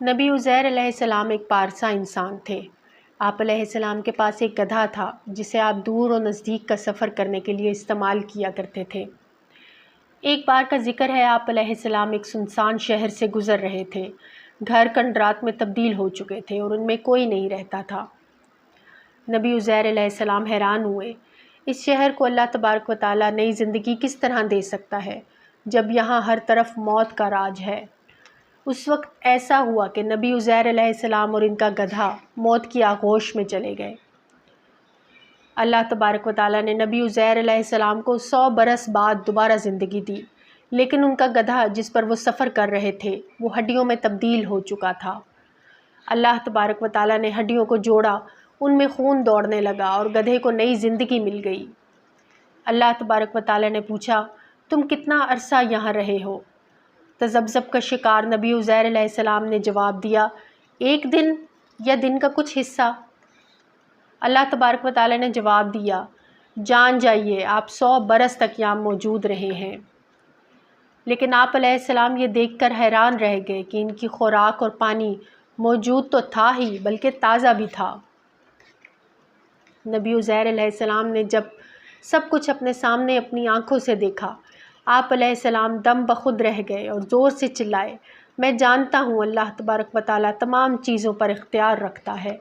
نبی عزیر علیہ السلام ایک پارسا انسان تھے۔ آپ علیہ السلام کے پاس ایک گدھا تھا جسے آپ دور و نزدیک کا سفر کرنے کے لیے استعمال کیا کرتے تھے۔ ایک بار کا ذکر ہے، آپ علیہ السلام ایک سنسان شہر سے گزر رہے تھے۔ گھر کنڈرات میں تبدیل ہو چکے تھے اور ان میں کوئی نہیں رہتا تھا۔ نبی عزیر علیہ السلام حیران ہوئے، اس شہر کو اللہ تبارک و تعالیٰ نئی زندگی کس طرح دے سکتا ہے جب یہاں ہر طرف موت کا راج ہے۔ اس وقت ایسا ہوا کہ نبی عزیر علیہ السلام اور ان کا گدھا موت کی آغوش میں چلے گئے۔ اللہ تبارک و تعالیٰ نے نبی عزیر علیہ السلام کو 100 برس بعد دوبارہ زندگی دی، لیکن ان کا گدھا جس پر وہ سفر کر رہے تھے وہ ہڈیوں میں تبدیل ہو چکا تھا۔ اللہ تبارک و تعالیٰ نے ہڈیوں کو جوڑا، ان میں خون دوڑنے لگا اور گدھے کو نئی زندگی مل گئی۔ اللہ تبارک و تعالیٰ نے پوچھا، تم کتنا عرصہ یہاں رہے ہو؟ تذبذب کا شکار نبی عزیر علیہ السلام نے جواب دیا، 1 دن یا دن کا کچھ حصہ۔ اللہ تبارک و تعالیٰ نے جواب دیا، جان جائیے آپ 100 برس تک یہاں موجود رہے ہیں۔ لیکن آپ علیہ السلام یہ دیکھ کر حیران رہ گئے کہ ان کی خوراک اور پانی موجود تو تھا ہی بلکہ تازہ بھی تھا۔ نبی عزیر علیہ السلام نے جب سب کچھ اپنے سامنے اپنی آنکھوں سے دیکھا، آپ علیہ السلام دم بخود رہ گئے اور زور سے چلائے، میں جانتا ہوں اللہ تبارک و تعالیٰ تمام چیزوں پر اختیار رکھتا ہے،